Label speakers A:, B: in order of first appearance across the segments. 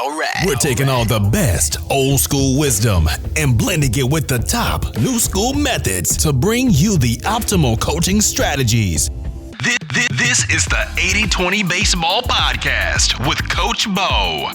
A: All right. We're taking all the best old school wisdom and blending it with the top new school methods to bring you the optimal coaching strategies. This is the 80-20 Baseball Podcast with Coach Bo.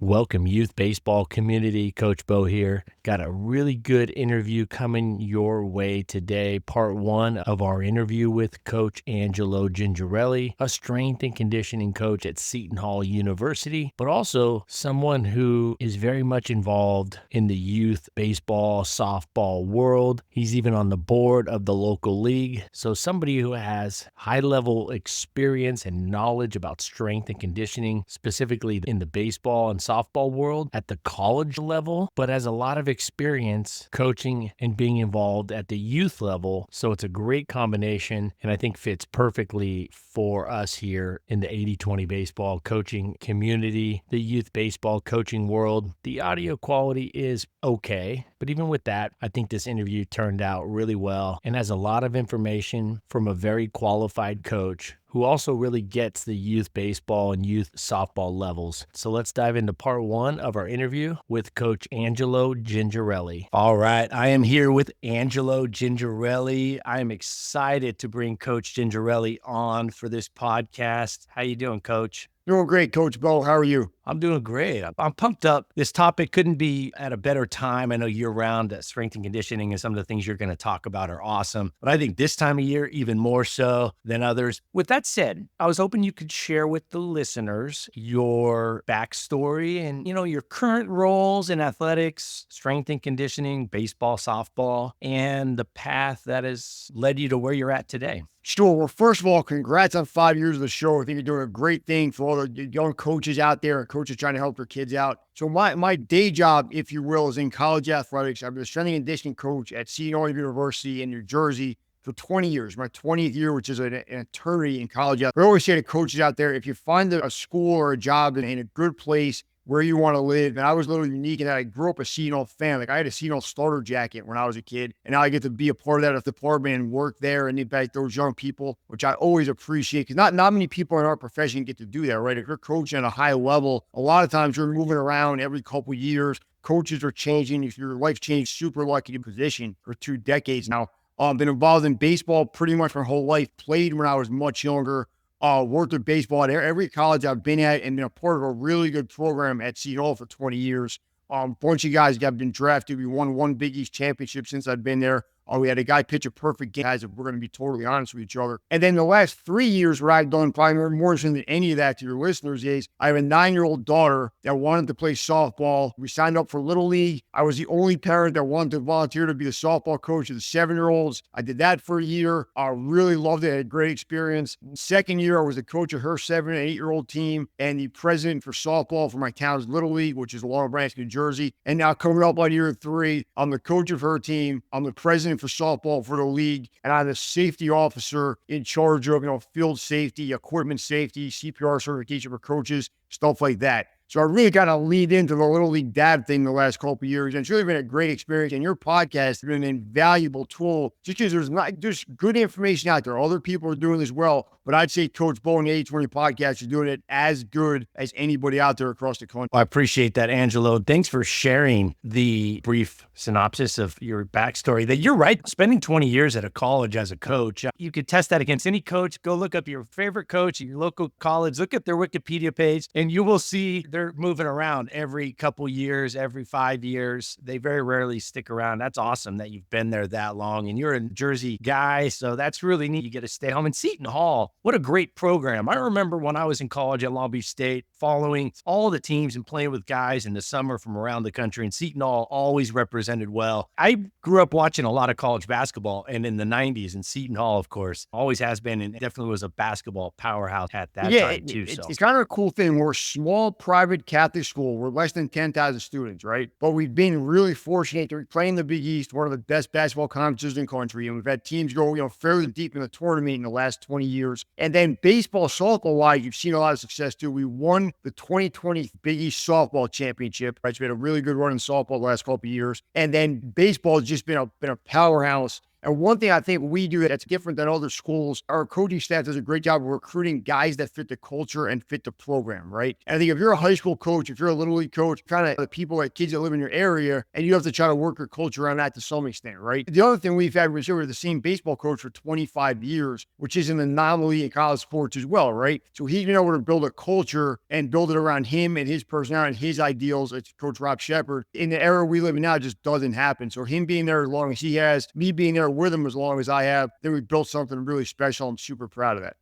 B: Welcome, youth baseball community. Coach Bo here. Got a really good interview coming your way today. Part one of our interview with Coach Angelo Gingerelli, a strength and conditioning coach at Seton University, but also someone who is very much involved in the youth baseball, softball world. He's even on the board of the local league. So somebody who has high-level experience and knowledge about strength and conditioning, specifically in the baseball and softball world at the college level, but has a lot of experience coaching and being involved at the youth level. So it's a great combination, and I think fits perfectly for us here in the 80-20 baseball coaching community, the youth baseball coaching world. The audio quality is okay, but even with that, I think this interview turned out really well and has a lot of information from a very qualified coach who also really gets the youth baseball and youth softball levels. So let's dive into part one of our interview with Coach Angelo Gingerelli. All right, I am here with Angelo Gingerelli. I am excited to bring Coach Gingerelli on for this podcast. How you doing, Coach?
C: Doing great, Coach Bo. How are you?
B: I'm doing great. I'm pumped up. This topic couldn't be at a better time. I know year-round strength and conditioning and some of the things you're going to talk about are awesome. But I think this time of year, even more so than others. With that said, I was hoping you could share with the listeners your backstory and, your current roles in athletics, strength and conditioning, baseball, softball, and the path that has led you to where you're at today.
C: Sure. Well, first of all, congrats on 5 years of the show. I think you're doing a great thing for all the young coaches out there and coaches trying to help their kids out. So my day job, if you will, is in college athletics. I've been a strength and conditioning coach at Seton University in New Jersey for 20 years, my 20th year, which is an eternity in college. I always say to coaches out there, if you find a school or a job in a good place where you want to live. And I was a little unique in that I grew up a Seton fan. Like I had a Seton starter jacket when I was a kid. And now I get to be a part of that department and work there and impact those young people, which I always appreciate. Because not many people in our profession get to do that, right? If you're coaching at a high level, a lot of times you're moving around every couple of years. Coaches are changing. If your life changed, super lucky to position for 2 decades now. Been involved in baseball pretty much my whole life. Played when I was much younger. Worked with baseball at every college I've been at and been a part of a really good program at Seton for 20 years. Bunch of guys have been drafted. We won 1 Big East championship since I've been there. We had a guy pitch a perfect game, guys, if we're going to be totally honest with each other. And then the last 3 years where I've done probably more than any of that to your listeners is I have a 9-year-old daughter that wanted to play softball. We signed up for Little League. I was the only parent that wanted to volunteer to be the softball coach of the 7-year-olds. I did that for a year. I really loved it. I had a great experience. Second year, I was the coach of her 7 and 8-year-old team and the president for softball for my town's Little League, which is Long Branch, New Jersey. And now coming up on year 3, I'm the coach of her team. I'm the president for softball for the league, and I'm the safety officer in charge of, field safety, equipment safety, CPR certification for coaches, stuff like that. So I really got to lead into the Little League dad thing the last couple of years. And it's really been a great experience. And your podcast has been an invaluable tool just because there's good information out there. Other people are doing this well. But I'd say Coach Bo and the 80-20 podcast is doing it as good as anybody out there across the country.
B: Well, I appreciate that, Angelo. Thanks for sharing the brief synopsis of your backstory. That you're right. Spending 20 years at a college as a coach, you could test that against any coach. Go look up your favorite coach at your local college. Look at their Wikipedia page, and you will see they're moving around every couple years, every 5 years. They very rarely stick around. That's awesome that you've been there that long, and you're a Jersey guy, so that's really neat. You get to stay home. And Seton Hall, what a great program. I remember when I was in college at Long Beach State, following all the teams and playing with guys in the summer from around the country, and Seton Hall always represented well. I grew up watching a lot of college basketball, and in the 90s, and Seton Hall, of course, always has been and definitely was a basketball powerhouse at that time, too.
C: It's kind of a cool thing. We're a small private Catholic school. We're less than 10,000 students, right? But we've been really fortunate to play in the Big East, one of the best basketball conferences in the country, and we've had teams go, fairly deep in the tournament in the last 20 years. And then baseball, softball-wise, you've seen a lot of success, too. We won the 2020 Big East softball championship. Right? It's been a really good run in softball the last couple of years. And then baseball has just been a powerhouse And one thing I think we do that's different than other schools, our coaching staff does a great job of recruiting guys that fit the culture and fit the program, right? And I think if you're a high school coach, if you're a little league coach, kind of the people, like kids that live in your area, and you have to try to work your culture around that to some extent, right? The other thing we've had was we're the same baseball coach for 25 years, which is an anomaly in college sports as well, right? So he's been able to build a culture and build it around him and his personality and his ideals. It's Coach Rob Shepard. In the era we live in now, it just doesn't happen. So him being there as long as he has, me being there with him as long as I have, then we built something really special. I'm super proud of that.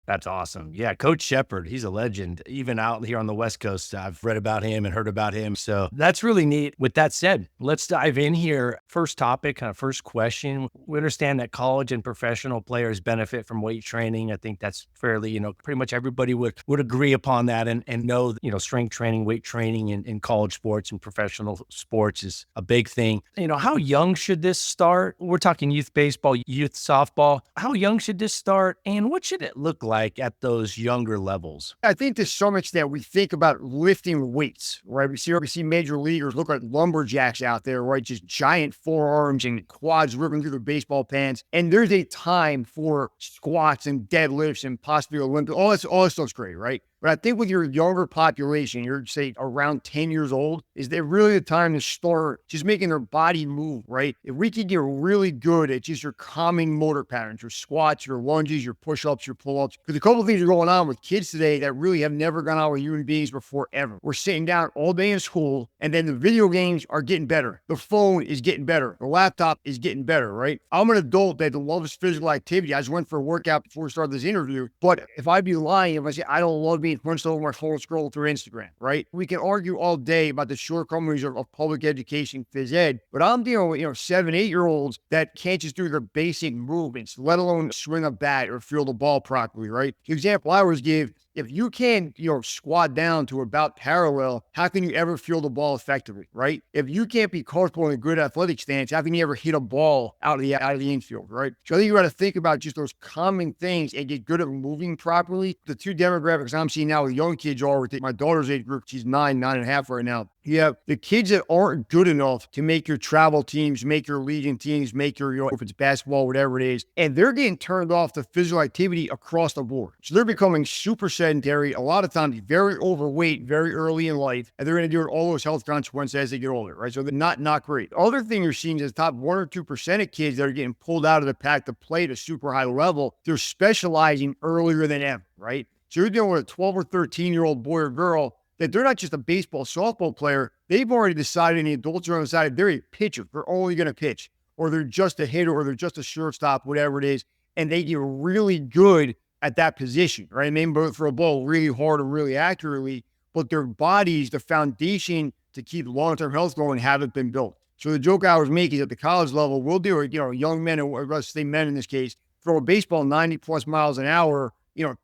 B: That's awesome. Yeah, Coach Shepard, he's a legend. Even out here on the West Coast, I've read about him and heard about him. So that's really neat. With that said, let's dive in here. First topic, kind of first question. We understand that college and professional players benefit from weight training. I think that's fairly, pretty much everybody would agree upon that and know, strength training, weight training in college sports and professional sports is a big thing. How young should this start? We're talking youth baseball, youth softball. How young should this start? And what should it look like at those younger levels?
C: I think to some extent we think about lifting weights, right? We see major leaguers look like lumberjacks out there, right? Just giant forearms and quads ripping through their baseball pants. And there's a time for squats and deadlifts and possibly Olympic. All this stuff's great, right? But I think with your younger population, you're say around 10 years old, is there really the time to start just making their body move, right? If we could get really good at just your calming motor patterns, your squats, your lunges, your push-ups, your pull-ups, because a couple of things are going on with kids today that really have never gone on with human beings before ever. We're sitting down all day in school, and then the video games are getting better. The phone is getting better. The laptop is getting better, right? I'm an adult that loves physical activity. I just went for a workout before we started this interview, but if I'd be lying if I say I don't love being punched over my phone scroll through Instagram, right? We can argue all day about the shortcomings of public education, phys ed, but I'm dealing with, 7, 8-year-olds that can't just do their basic movements, let alone swing a bat or feel the ball properly, right? The example I always give, if you can't, squat down to about parallel, how can you ever feel the ball effectively, right? If you can't be comfortable in a good athletic stance, how can you ever hit a ball out of the infield, right? So I think you got to think about just those common things and get good at moving properly. The two demographics I'm seeing now with young kids are with my daughter's age group. She's 9.5 right now. You have the kids that aren't good enough to make your travel teams, make your legion teams, make your, if it's basketball, whatever it is, and they're getting turned off to physical activity across the board. So they're becoming super sedentary, a lot of times very overweight, very early in life, and they're going to do all those health consequences as they get older, right? So they're not great. The other thing you're seeing is the top 1 or 2% of kids that are getting pulled out of the pack to play at a super high level, they're specializing earlier than ever, right? So you're dealing with a 12 or 13-year-old boy or girl that they're not just a baseball, softball player. They've already decided, and the adults are decided they're a pitcher. They're only going to pitch, or they're just a hitter, or they're just a shortstop, whatever it is. And they get really good at that position, right? I mean, both for a ball really hard and really accurately, but their bodies, the foundation to keep long-term health going, haven't been built. So the joke I was making is at the college level, we'll do it, young men, and let's say men in this case, throw a baseball 90 plus miles an hour,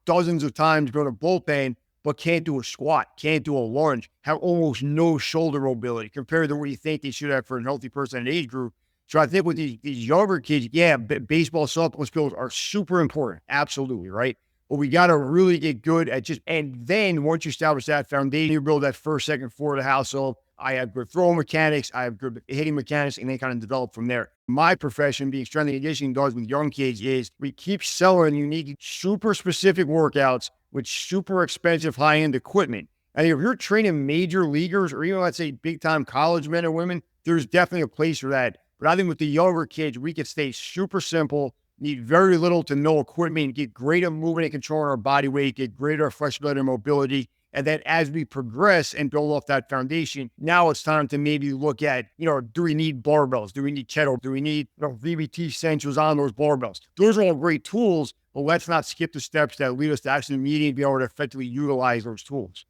C: dozens of times, go to bullpen, but can't do a squat, can't do a lunge, have almost no shoulder mobility compared to what you think they should have for a healthy person in age group. So I think with these younger kids, baseball, softball skills are super important. Absolutely, right? But we got to really get good at and then once you establish that foundation, you build that first, second, floor of the household. I have good throwing mechanics, I have good hitting mechanics, and they kind of develop from there. My profession, being strength and conditioning, does with young kids is we keep selling unique, super specific workouts with super expensive high-end equipment. And if you're training major leaguers or even, let's say, big-time college men and women, there's definitely a place for that. But I think with the younger kids, we can stay super simple, need very little to no equipment, get greater movement and control in our body weight, get greater flexibility and mobility. And then as we progress and build off that foundation, now it's time to maybe look at, do we need barbells? Do we need kettle? Do we need VBT essentials on those barbells? Those are all great tools, but let's not skip the steps that lead us to actually needing to be able to effectively utilize those tools.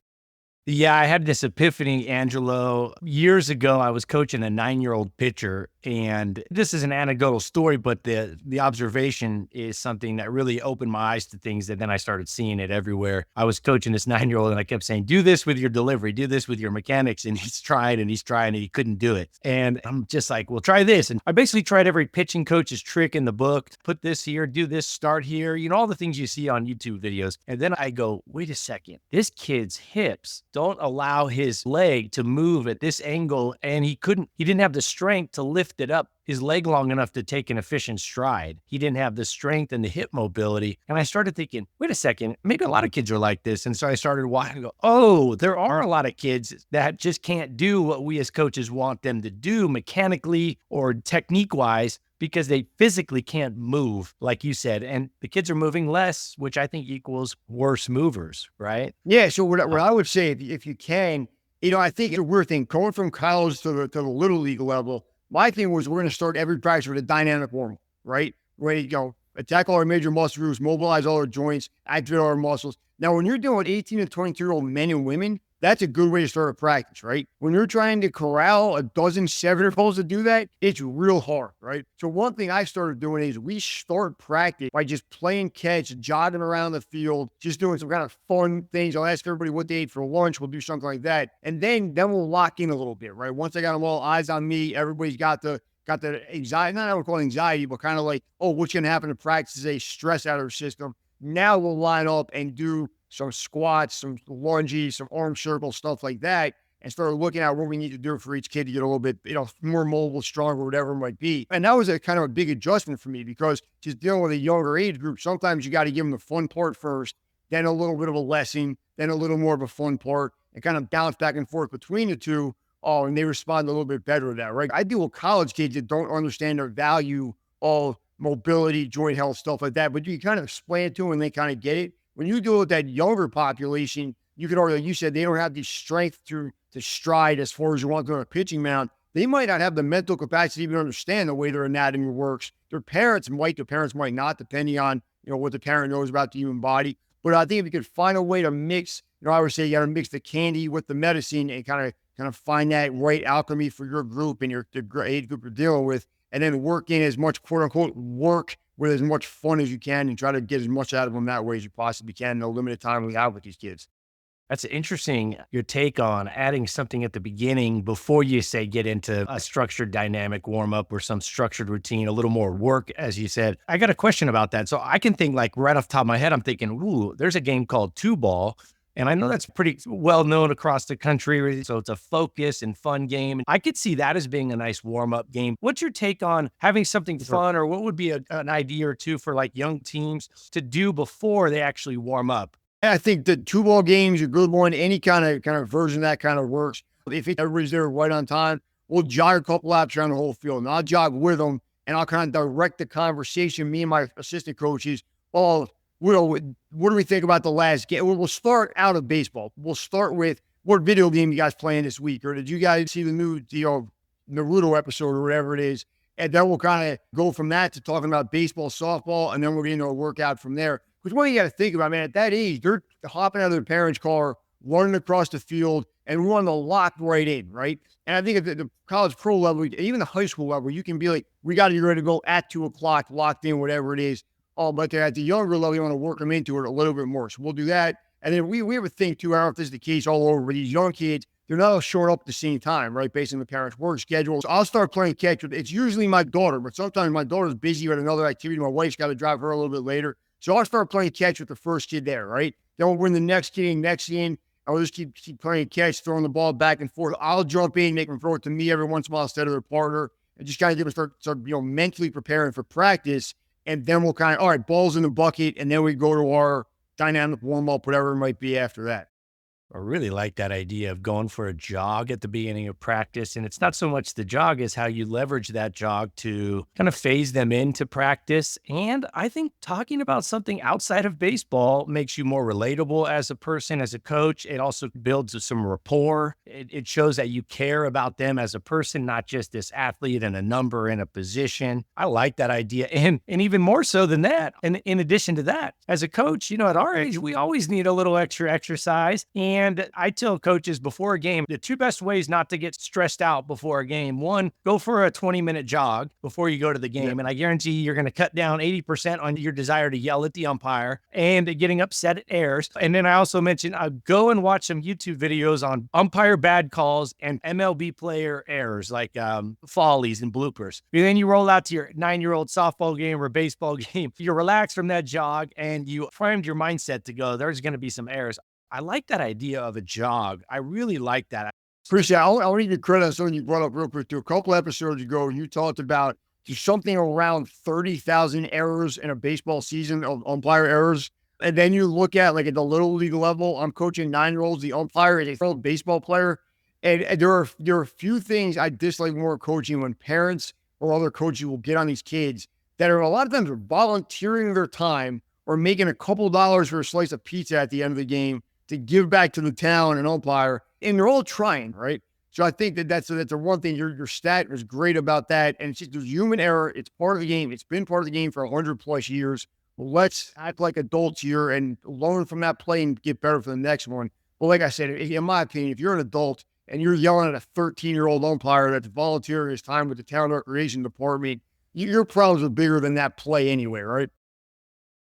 B: Yeah, I had this epiphany, Angelo. Years ago, I was coaching a 9-year-old pitcher, and this is an anecdotal story, but the observation is something that really opened my eyes to things that then I started seeing it everywhere. I was coaching this 9-year-old, and I kept saying, do this with your delivery, do this with your mechanics, and he's trying, and he couldn't do it. And I'm just like, well, try this. And I basically tried every pitching coach's trick in the book, put this here, do this, start here, all the things you see on YouTube videos. And then I go, wait a second, this kid's hips don't allow his leg to move at this angle, and he didn't have the strength to lift lifted up his leg long enough to take an efficient stride. He didn't have the strength and the hip mobility. And I started thinking, wait a second, maybe a lot of kids are like this. And so I started watching and go, oh, there are a lot of kids that just can't do what we as coaches want them to do mechanically or technique-wise, because they physically can't move, like you said. And the kids are moving less, which I think equals worse movers, right?
C: Yeah. So what I would say, if you can, I think it's a weird thing going from college to the little league level. My thing was, we're going to start every practice with a dynamic warm-up, right? Ready to go, attack all our major muscle groups, mobilize all our joints, activate all our muscles. Now, when you're doing 18 to 22-year-old men and women, that's a good way to start a practice, right? When you're trying to corral a dozen 7-year-olds to do that, it's real hard, right? So one thing I started doing is we start practice by just playing catch, jogging around the field, just doing some kind of fun things. I'll ask everybody what they ate for lunch. We'll do something like that. And then we'll lock in a little bit, right? Once I got them all eyes on me, everybody's got the anxiety, not I would call it anxiety, but kind of like, oh, what's going to happen in practice is a stress out of their system. Now we'll line up and do some squats, some lunges, some arm circles, stuff like that, and start looking at what we need to do for each kid to get a little bit, more mobile, stronger, whatever it might be. And that was a kind of a big adjustment for me, because just dealing with a younger age group, sometimes you got to give them the fun part first, then a little bit of a lesson, then a little more of a fun part, and kind of bounce back and forth between the two. Oh, and they respond a little bit better to that, right? I deal with college kids that don't understand the value of mobility, joint health, stuff like that, but you kind of explain it to them and they kind of get it. When you deal with that younger population, you could argue, like you said, they don't have the strength to stride as far as you want to on a pitching mound. They might not have the mental capacity to even understand the way their anatomy works. Their parents might not, depending on, what the parent knows about the human body. But I think if you could find a way to mix, I would say you got to mix the candy with the medicine and kind of find that right alchemy for your group and the age group you're dealing with, and then work in as much quote unquote work with as much fun as you can and try to get as much out of them that way as you possibly can in the limited time we have with these kids.
B: That's interesting, your take on adding something at the beginning before you say get into a structured dynamic warm-up or some structured routine, a little more work, as you said. I got a question about that. So I can think, like, right off the top of my head, I'm thinking, ooh, there's a game called two ball. And I know that's pretty well known across the country. So it's a focus and fun game. I could see that as being a nice warm-up game. What's your take on having something fun, or what would be an idea or two for like young teams to do before they actually warm up?
C: I think the two ball game's a good one. Any kind of version of that kind of works. If everybody's there right on time, we'll jog a couple laps around the whole field, and I'll jog with them, and I'll kind of direct the conversation, me and my assistant coaches. Oh, what do we think about the last game? We'll start out of baseball. We'll start with, what video game you guys playing this week? Or did you guys see the new Naruto episode or whatever it is? And then we'll kind of go from that to talking about baseball, softball, and then we'll get into a workout from there. Because what you got to think about, man, at that age, they're hopping out of their parents' car, running across the field, and we want to lock right in, right? And I think at the college pro level, even the high school level, you can be like, we got to get ready to go at 2 o'clock, locked in, whatever it is. Oh, but at the younger level, you want to work them into it a little bit more. So we'll do that. And then we have a thing too, I don't know if this is the case all over, but these young kids, they're not all showing up at the same time, right? Based on the parents' work schedules. I'll start playing catch with, it's usually my daughter, but sometimes my daughter's busy with another activity. My wife's got to drive her a little bit later. So I'll start playing catch with the first kid there, right? Then we'll bring the next kid in, I'll just keep playing catch, throwing the ball back and forth. I'll jump in, make them throw it to me every once in a while instead of their partner, and just kind of get them start mentally preparing for practice. And then we'll kind of, all right, balls in the bucket, and then we go to our dynamic warm-up, whatever it might be after that.
B: I really like that idea of going for a jog at the beginning of practice. And it's not so much the jog as how you leverage that jog to kind of phase them into practice. And I think talking about something outside of baseball makes you more relatable as a person, as a coach. It also builds some rapport. It shows that you care about them as a person, not just this athlete and a number and a position. I like that idea. And even more so than that, and in addition to that, as a coach, at our age, we always need a little extra exercise. And I tell coaches before a game, the 2 best ways not to get stressed out before a game: 1, go for a 20-minute jog before you go to the game. Yep. And I guarantee you're going to cut down 80% on your desire to yell at the umpire and getting upset at errors. And then I also mentioned, go and watch some YouTube videos on umpire bad calls and MLB player errors, like follies and bloopers. And then you roll out to your 9-year-old softball game or baseball game. You relax from that jog and you primed your mindset to go, there's going to be some errors. I like that idea of a jog. I really like that.
C: Appreciate it. I want to give you credit on something you brought up real quick too. A couple episodes ago, you talked about there's something around 30,000 errors in a baseball season of umpire errors. And then you look at like at the little league level, I'm coaching 9-year-olds. The umpire is a fellow baseball player. And there are a few things I dislike more coaching when parents or other coaches will get on these kids that are a lot of times are volunteering their time or making a couple dollars for a slice of pizza at the end of the game to give back to the town and umpire, and they're all trying, right? So I think that's the one thing. Your stat is great about that, and it's just there's human error. It's part of the game. It's been part of the game for 100+ years. Let's act like adults here and learn from that play and get better for the next one. But like I said, in my opinion, if you're an adult and you're yelling at a 13-year-old umpire that's volunteering his time with the town recreation department, your problems are bigger than that play anyway, right?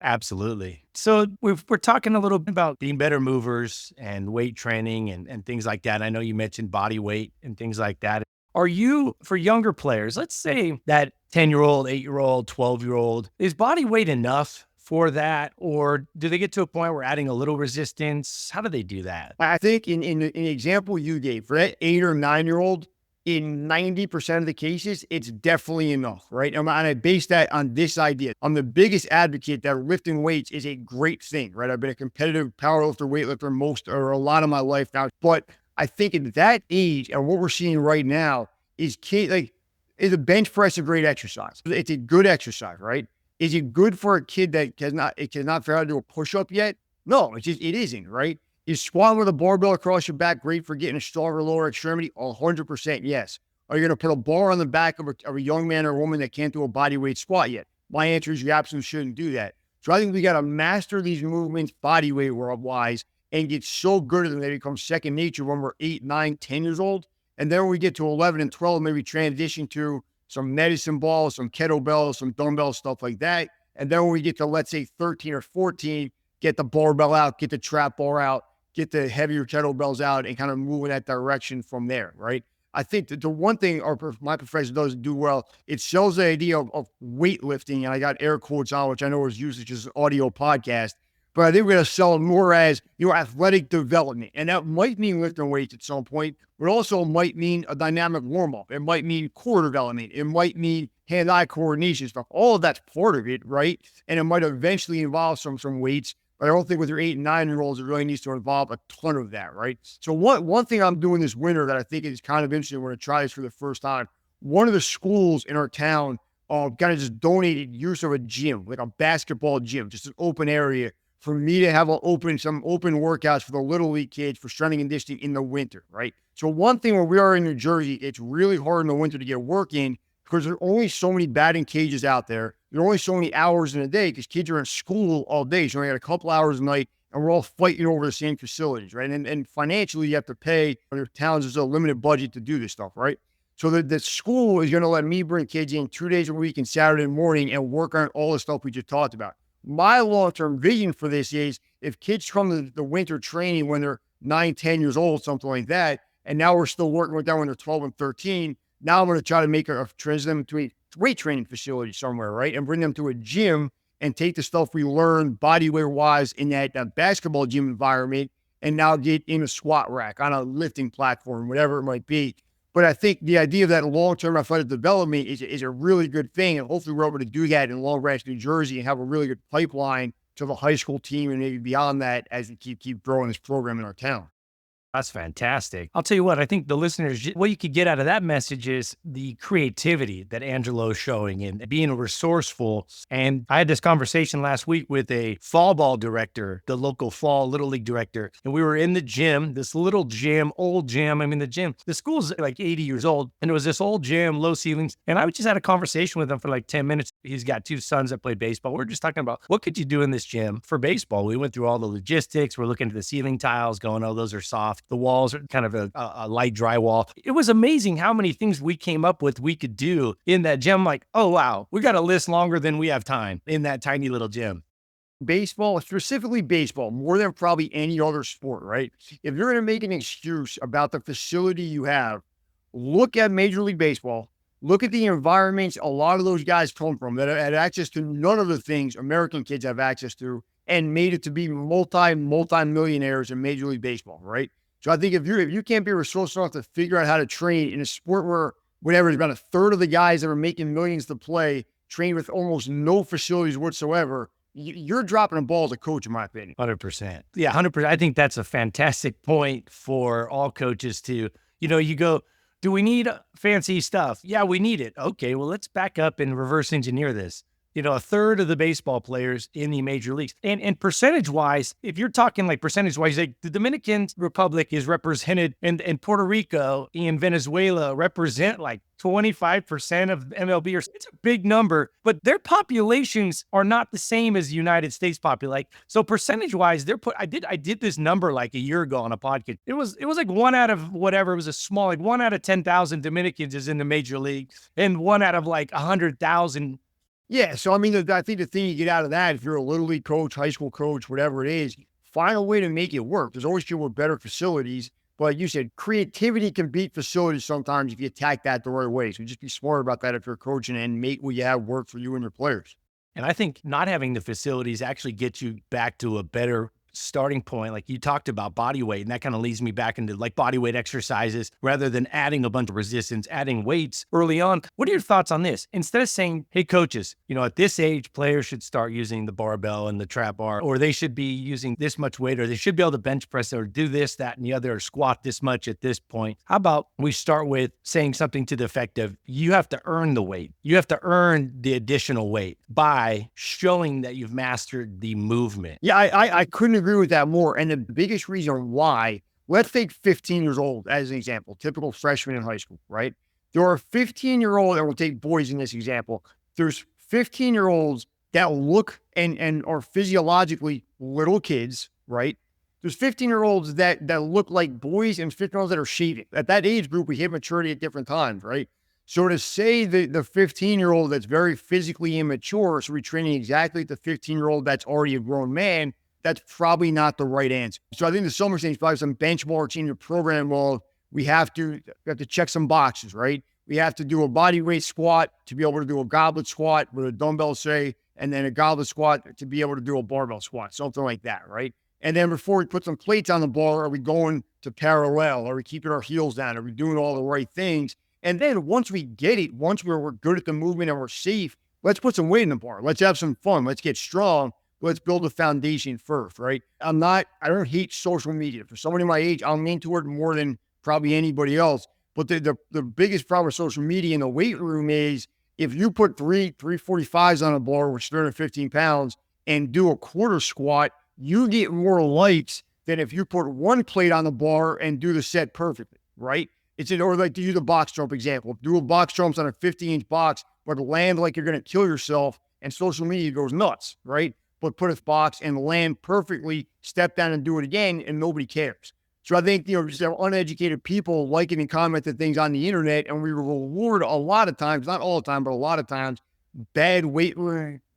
B: Absolutely. So we're talking a little bit about being better movers and weight training and things like that. I know you mentioned body weight and things like that. Are you, for younger players, let's say that 10-year-old, 8-year-old, 12-year-old, is body weight enough for that? Or do they get to a point where adding a little resistance? How do they do that?
C: I think in the example you gave, for that 8 or 9-year-old, in 90% of the cases, it's definitely enough, right? And I base that on this idea. I'm the biggest advocate that lifting weights is a great thing, right? I've been a competitive powerlifter, weightlifter most or a lot of my life now. But I think at that age and what we're seeing right now is is a bench press a great exercise? It's a good exercise, right? Is it good for a kid that cannot figure out how to do a push-up yet? No, it isn't, right? Is squatting with a barbell across your back great for getting a stronger lower extremity? 100% yes. Are you going to put a bar on the back of a young man or woman that can't do a body weight squat yet? My answer is you absolutely shouldn't do that. So I think we got to master these movements body weight wise and get so good at them they become second nature when we're 8, 9, 10 years old. And then when we get to 11 and 12, maybe transition to some medicine balls, some kettlebells, some dumbbells, stuff like that. And then when we get to, let's say, 13 or 14, get the barbell out, get the trap bar out, get the heavier kettlebells out and kind of move in that direction from there, right? I think that the one thing my profession doesn't do well, it sells the idea of weightlifting, and I got air quotes on, which I know is usually just an audio podcast, but I think we're going to sell it more as your athletic development. And that might mean lifting weights at some point, but also might mean a dynamic warm-up. It might mean core development. It might mean hand-eye coordination stuff. All of that's part of it, right? And it might eventually involve some weights. But I don't think with your 8 and 9-year-olds, it really needs to involve a ton of that, right? So one thing I'm doing this winter that I think is kind of interesting, we're going to try this for the first time. One of the schools in our town kind of just donated use of a gym, like a basketball gym, just an open area for me to have some open workouts for the little league kids for strength and conditioning in the winter, right? So one thing when we are in New Jersey, it's really hard in the winter to get work in because there are only so many batting cages out there. There are only so many hours in a day because kids are in school all day. So we got a couple hours a night and we're all fighting over the same facilities, right? And financially, you have to pay. Your towns, there's a limited budget to do this stuff, right? So the school is going to let me bring kids in 2 days a week and Saturday morning and work on all the stuff we just talked about. My long-term vision for this is if kids come to the winter training when they're 9, 10 years old, something like that, and now we're still working with them when they're 12 and 13, now I'm going to try to make a transition to a weight training facility somewhere, right? And bring them to a gym and take the stuff we learned body weight wise in that basketball gym environment and now get in a squat rack on a lifting platform, whatever it might be. But I think the idea of that long-term athletic development is a really good thing. And hopefully we're able to do that in Long Branch, New Jersey and have a really good pipeline to the high school team and maybe beyond that as we keep growing this program in our town.
B: That's fantastic. I'll tell you what, I think the listeners, what you could get out of that message is the creativity that Angelo is showing and being resourceful. And I had this conversation last week with a fall ball director, the local fall little league director. And we were in the gym, this little gym, old gym. I mean, the school's like 80 years old. And it was this old gym, low ceilings. And I just had a conversation with him for like 10 minutes. He's got 2 sons that play baseball. We're just talking about what could you do in this gym for baseball? We went through all the logistics. We're looking at the ceiling tiles going, oh, those are soft. The walls are kind of a light drywall. It was amazing how many things we came up with we could do in that gym. Like, oh, wow, we got a list longer than we have time in that tiny little gym.
C: Baseball, specifically baseball, more than probably any other sport, right? If you're going to make an excuse about the facility you have, look at Major League Baseball, look at the environments a lot of those guys come from that had access to none of the things American kids have access to and made it to be multi-millionaires in Major League Baseball, right? So I think if you can't be resourceful enough to figure out how to train in a sport where whatever, about a third of the guys that are making millions to play train with almost no facilities whatsoever, you're dropping a ball as a coach, in my opinion.
B: 100%. Yeah, 100%. I think that's a fantastic point for all coaches to, you go, do we need fancy stuff? Yeah, we need it. Okay, well, let's back up and reverse engineer this. A third of the baseball players in the major leagues. And percentage-wise, if you're talking like percentage-wise, like the Dominican Republic is represented and Puerto Rico and Venezuela represent like 25% of MLB. It's a big number, but their populations are not the same as the United States population. So percentage-wise, I did this number like a year ago on a podcast. It was like one out of whatever. It was a small, like 1 out of 10,000 Dominicans is in the major league, and 1 out of like 100,000.
C: Yeah, so I mean, I think the thing you get out of that, if you're a little league coach, high school coach, whatever it is, find a way to make it work. There's always people with better facilities, but you said creativity can beat facilities sometimes if you attack that the right way. So just be smart about that if you're coaching and make what you have work for you and your players.
B: And I think not having the facilities actually gets you back to a better starting point. Like you talked about body weight, and that kind of leads me back into like body weight exercises rather than adding a bunch of resistance, adding weights early on. What are your thoughts on this? Instead of saying, hey coaches, at this age, players should start using the barbell and the trap bar, or they should be using this much weight, or they should be able to bench press or do this, that, and the other, or squat this much at this point. How about we start with saying something to the effect of, you have to earn the weight. You have to earn the additional weight by showing that you've mastered the movement.
C: Yeah, I couldn't agree with that more. And the biggest reason why, let's take 15 years old as an example, typical freshman in high school, right? There are 15-year-olds, and we'll take boys in this example. There's 15-year-olds that look and are physiologically little kids, right? There's 15-year-olds that look like boys and 15-year-olds that are shaving. At that age group, we hit maturity at different times, right? So to say the 15-year-old that's very physically immature, so we're training exactly the 15-year-old that's already a grown man, that's probably not the right answer. So I think the summer thing is probably some benchmarks in your program. Well, we have to check some boxes, right? We have to do a body weight squat to be able to do a goblet squat with a dumbbell, say, and then a goblet squat to be able to do a barbell squat, something like that, right? And then before we put some plates on the bar, are we going to parallel? Are we keeping our heels down? Are we doing all the right things? And then once we get it, once we're good at the movement and we're safe, let's put some weight in the bar. Let's have some fun. Let's get strong. Let's build a foundation first, right? I don't hate social media. For somebody my age, I'm into it more than probably anybody else. But the biggest problem with social media in the weight room is if you put 345s on a bar, which is 315 pounds, and do a quarter squat, you get more likes than if you put one plate on the bar and do the set perfectly, right? Or like to use a box jump example. Do a box jumps on a 50-inch box, but land like you're going to kill yourself, and social media goes nuts, right? But put a box and land perfectly, step down and do it again, and nobody cares. So I think, just have uneducated people liking and commenting things on the internet, and we reward a lot of times, not all the time, but a lot of times, bad weight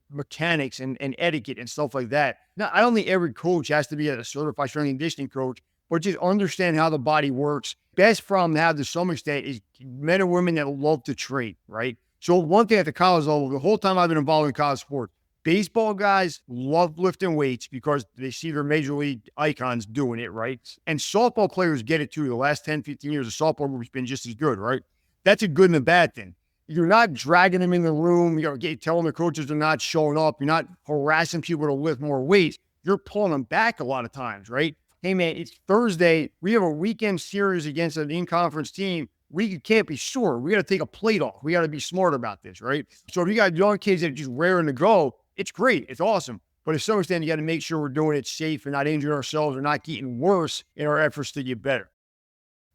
C: mechanics and etiquette and stuff like that. Now, I don't think every coach has to be a certified strength and conditioning coach, but just understand how the body works. Best problem to have to some extent is men and women that love to train, right? So one thing at the college level, the whole time I've been involved in college sport, baseball guys love lifting weights because they see their major league icons doing it, right? And softball players get it too. The last 10, 15 years, the softball group's been just as good, right? That's a good and a bad thing. You're not dragging them in the room, telling the coaches they're not showing up. You're not harassing people to lift more weights. You're pulling them back a lot of times, right? Hey, man, it's Thursday. We have a weekend series against an in-conference team. We can't be sure. We got to take a plate off. We got to be smart about this, right? So if you got young kids that are just raring to go, it's great. It's awesome. But to some extent, you got to make sure we're doing it safe and not injuring ourselves or not getting worse in our efforts to get better.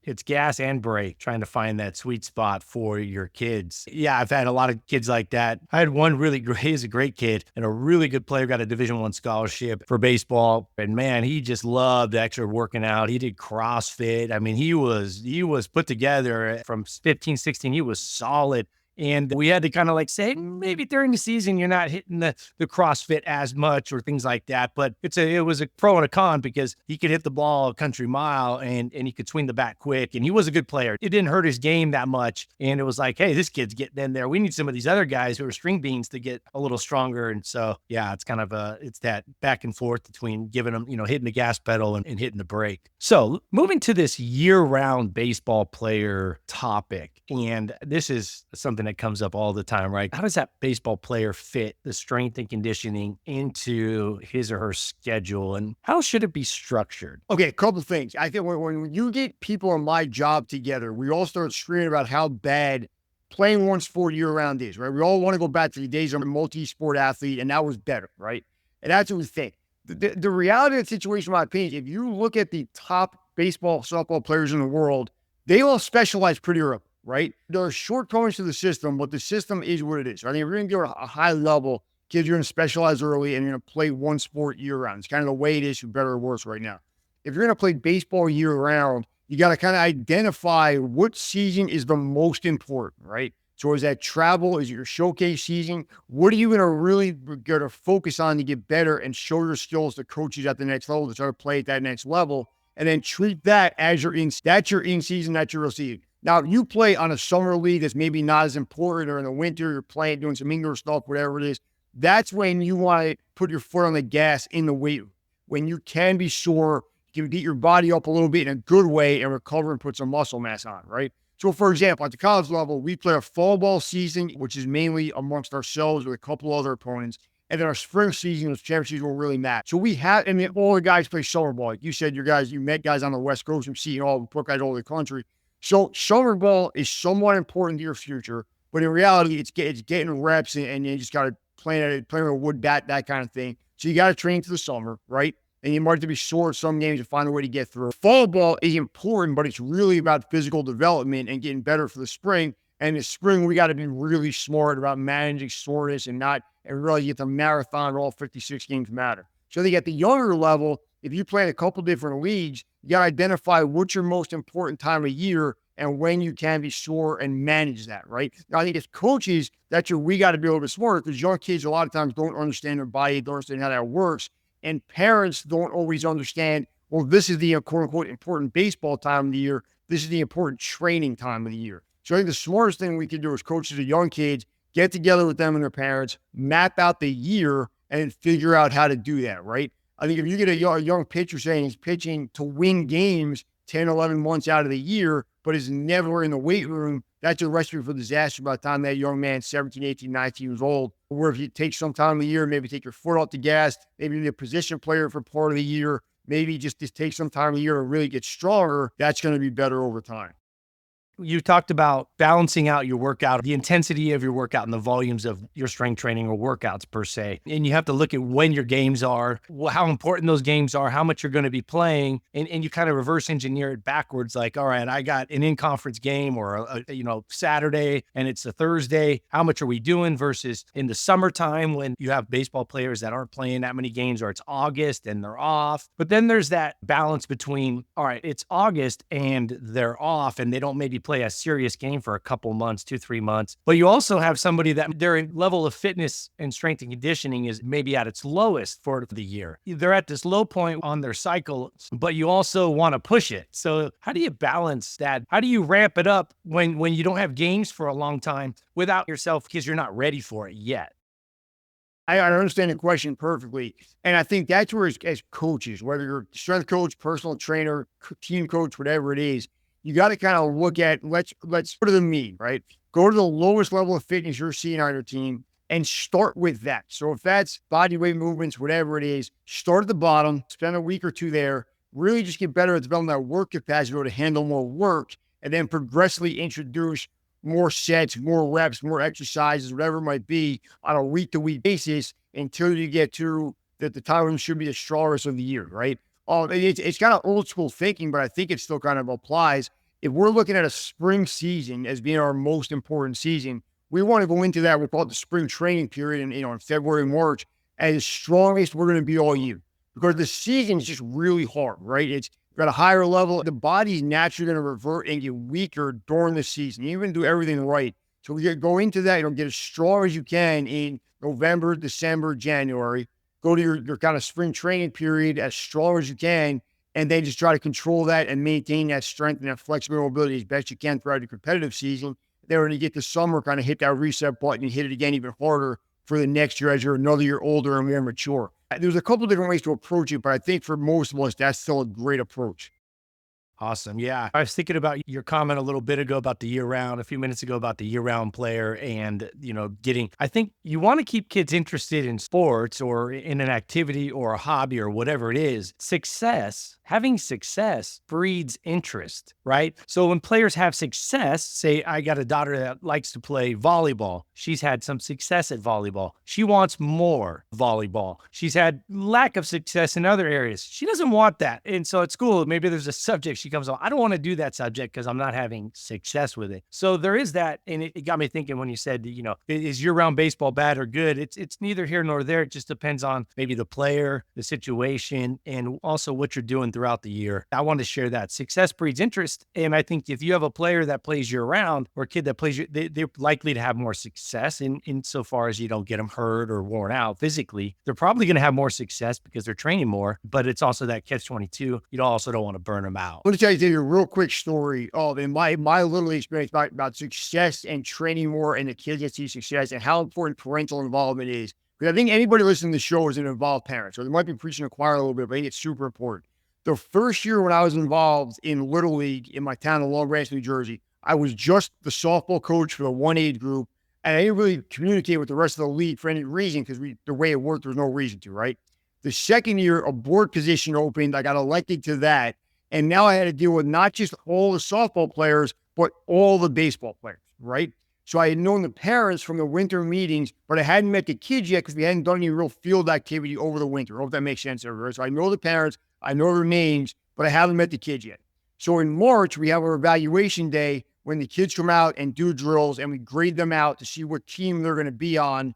B: It's gas and brake, trying to find that sweet spot for your kids. Yeah, I've had a lot of kids like that. I had one really great, he's a great kid and a really good player, got a Division I scholarship for baseball. And man, he just loved extra working out. He did CrossFit. I mean, he was put together from 15, 16. He was solid. And we had to kind of like say, maybe during the season, you're not hitting the CrossFit as much or things like that. But it was a pro and a con because he could hit the ball a country mile and he could swing the bat quick. And he was a good player. It didn't hurt his game that much. And it was like, hey, this kid's getting in there. We need some of these other guys who are string beans to get a little stronger. And so, yeah, it's kind of it's that back and forth between giving them, hitting the gas pedal and hitting the brake. So moving to this year-round baseball player topic, and this is something that comes up all the time, right? How does that baseball player fit the strength and conditioning into his or her schedule, and how should it be structured?
C: Okay, a couple of things. I think when you get people in my job together, we all start screaming about how bad playing one sport year-round is, right? We all want to go back to the days of a multi-sport athlete, and that was better, right? And that's what we think. The reality of the situation, in my opinion, if you look at the top baseball, softball players in the world, they all specialize pretty early, right? There are shortcomings to the system, but the system is what it is, right? I mean, if you're going to go a high level, kids are going to specialize early and you're going to play one sport year-round. It's kind of the way it is, for better or worse right now. If you're going to play baseball year-round, you got to kind of identify what season is the most important, right? So is that travel? Is it your showcase season? What are you going to really going to focus on to get better and show your skills to coaches at the next level to try to play at that next level? And then treat that as that's your in-season, that's your real season. Now, if you play on a summer league that's maybe not as important, or in the winter, you're playing, doing some indoor stuff, whatever it is, that's when you want to put your foot on the gas in the weight room. When you can be sure you can get your body up a little bit in a good way and recover and put some muscle mass on, right? So, for example, at the college level, we play a fall ball season, which is mainly amongst ourselves with a couple other opponents. And then our spring season, those championships will really matter. So we have, and then all the guys play summer ball. Like you said, you met guys on the West Coast and seeing all the guys all over the country. So summer ball is somewhat important to your future, but in reality, it's getting reps and you just got to play with a wood bat, that kind of thing. So you got to train for the summer, right? And you might have to be sore at some games to find a way to get through. Fall ball is important, but it's really about physical development and getting better for the spring. And in the spring, we got to be really smart about managing soreness and really get the marathon where all 56 games matter. So I think at the younger level, if you play in a couple different leagues, you got to identify what's your most important time of year and when you can be sore and manage that, right? Now, I think as coaches, we got to be a little bit smarter because young kids a lot of times don't understand their body, don't understand how that works. And parents don't always understand, well, this is the quote unquote important baseball time of the year. This is the important training time of the year. So I think the smartest thing we can do as coaches of young kids, get together with them and their parents, map out the year and figure out how to do that, right? I think if you get a young pitcher saying he's pitching to win games 10, 11 months out of the year, but is never in the weight room, that's a recipe for disaster by the time that young man's 17, 18, 19 years old. Or if you take some time of the year, maybe take your foot off the gas, maybe be a position player for part of the year, maybe just take some time of the year to really get stronger, that's going to be better over time.
B: You talked about balancing out your workout, the intensity of your workout and the volumes of your strength training or workouts per se. And you have to look at when your games are, how important those games are, how much you're going to be playing. And you kind of reverse engineer it backwards. Like, all right, I got an in-conference game or Saturday and it's a Thursday. How much are we doing versus in the summertime when you have baseball players that aren't playing that many games, or it's August and they're off. But then there's that balance between, all right, it's August and they're off and they don't maybe play a serious game for a couple months, 2-3 months. But you also have somebody that their level of fitness and strength and conditioning is maybe at its lowest for the year. They're at this low point on their cycle, but you also want to push it. So how do you balance that? How do you ramp it up when you don't have games for a long time without yourself because you're not ready for it yet?
C: I understand the question perfectly. And I think that's where as coaches, whether you're a strength coach, personal trainer, team coach, whatever it is, you got to kind of look at, let's go to the mean, right? Go to the lowest level of fitness you're seeing on your team and start with that. So if that's body weight movements, whatever it is, start at the bottom, spend a week or two there, really just get better at developing that work capacity to handle more work, and then progressively introduce more sets, more reps, more exercises, whatever it might be on a week-to-week basis until you get to the time when you should be the strongest of the year, right? It's kind of old school thinking, but I think it still kind of applies. If we're looking at a spring season as being our most important season, we want to go into that. We call it the spring training period in February, March, as strongest we're going to be all year, because the season is just really hard, right? It's got a higher level. The body's naturally going to revert and get weaker during the season. You even do everything right. So we go into that, get as strong as you can in November, December, January. Go to your kind of spring training period as strong as you can, and then just try to control that and maintain that strength and that flexibility mobility as best you can throughout the competitive season. Then when you get to summer, kind of hit that reset button and hit it again even harder for the next year as you're another year older and more mature. There's a couple of different ways to approach it, but I think for most of us, that's still a great approach.
B: Awesome. Yeah. I was thinking about your comment a little bit ago about the year-round, a few minutes ago about the year-round player and, I think you want to keep kids interested in sports or in an activity or a hobby or whatever it is. Having success breeds interest, right? So when players have success, say I got a daughter that likes to play volleyball. She's had some success at volleyball. She wants more volleyball. She's had lack of success in other areas. She doesn't want that. And so at school, maybe there's a subject she comes on, I don't want to do that subject because I'm not having success with it. So there is that. And it got me thinking when you said, is year-round baseball bad or good? It's neither here nor there. It just depends on maybe the player, the situation, and also what you're doing throughout the year. I wanted to share that. Success breeds interest. And I think if you have a player that plays year-round or a kid that plays, they're likely to have more success insofar as you don't get them hurt or worn out physically. They're probably going to have more success because they're training more, but it's also that catch-22. You also don't want to burn them out.
C: Let me tell you a real quick story of in my little experience about success and training more and the kids that see success and how important parental involvement is. Because I think anybody listening to the show is an involved parent. So they might be preaching to the choir a little bit, but I think it's super important. The first year when I was involved in Little League in my town of Long Branch, New Jersey, I was just the softball coach for the 1A group. And I didn't really communicate with the rest of the league for any reason because the way it worked, there was no reason to, right? The second year, a board position opened. I got elected to that. And now I had to deal with not just all the softball players, but all the baseball players, right? So I had known the parents from the winter meetings, but I hadn't met the kids yet because we hadn't done any real field activity over the winter. I hope that makes sense, everybody. So I know the parents, I know their names, but I haven't met the kids yet. So in March, we have our evaluation day when the kids come out and do drills and we grade them out to see what team they're going to be on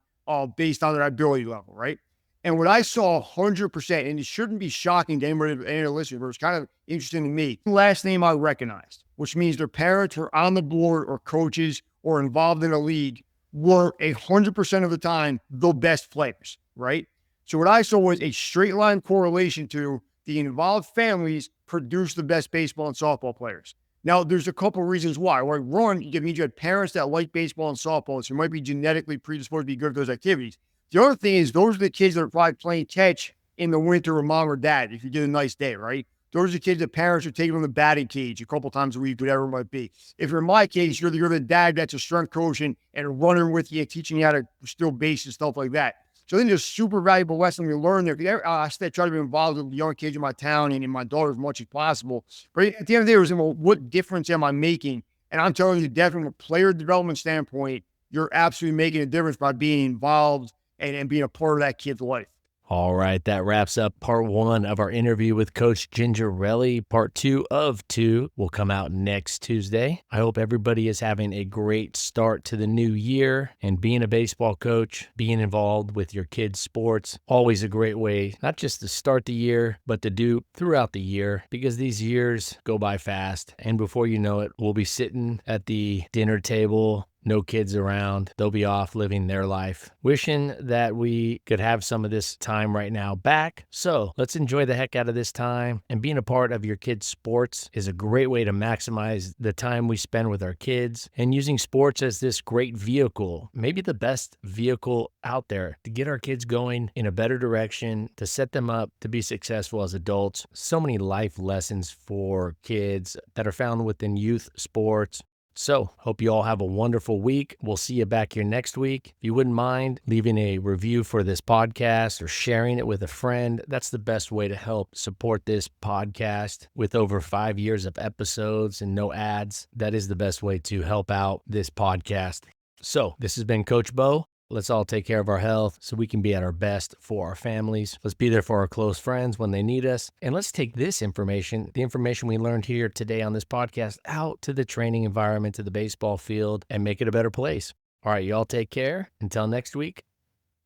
C: based on their ability level, right? And what I saw 100%, and it shouldn't be shocking to anybody, any listener, but it was kind of interesting to me. The last name I recognized, which means their parents are on the board or coaches or involved in a league, were 100% of the time the best players, right? So what I saw was a straight line correlation to the involved families produce the best baseball and softball players. Now, there's a couple of reasons why. Right? One, it means you had parents that like baseball and softball, so you might be genetically predisposed to be good at those activities. The other thing is those are the kids that are probably playing catch in the winter with mom or dad if you get a nice day, right? Those are the kids that parents are taking on the batting cage a couple times a week, whatever it might be. If you're in my case, you're the dad that's a strength coach and running with you, teaching you how to steal base and stuff like that. So I think there's a super valuable lesson we learn there. I try to be involved with young kids in my town and in my daughter as much as possible. But at the end of the day, it was, well, what difference am I making? And I'm telling you, definitely from a player development standpoint, you're absolutely making a difference by being involved and being a part of that kid's life.
B: All right, that wraps up part 1 of our interview with Coach Gingerelli. Part 2 of 2 will come out next Tuesday. I hope everybody is having a great start to the new year, and being a baseball coach, being involved with your kids' sports, always a great way, not just to start the year, but to do throughout the year, because these years go by fast, and before you know it, we'll be sitting at the dinner table, no kids around. They'll be off living their life. Wishing that we could have some of this time right now back. So let's enjoy the heck out of this time. And being a part of your kids' sports is a great way to maximize the time we spend with our kids, and using sports as this great vehicle, maybe the best vehicle out there to get our kids going in a better direction, to set them up to be successful as adults. So many life lessons for kids that are found within youth sports. So, hope you all have a wonderful week. We'll see you back here next week. If you wouldn't mind leaving a review for this podcast or sharing it with a friend, that's the best way to help support this podcast. With over 5 years of episodes and no ads, that is the best way to help out this podcast. So, this has been Coach Bo. Let's all take care of our health so we can be at our best for our families. Let's be there for our close friends when they need us. And let's take this information, the information we learned here today on this podcast, out to the training environment, to the baseball field, and make it a better place. All right, y'all take care. Until next week,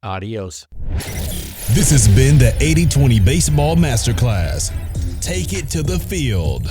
B: adios.
A: This has been the 80-20 Baseball Masterclass. Take it to the field.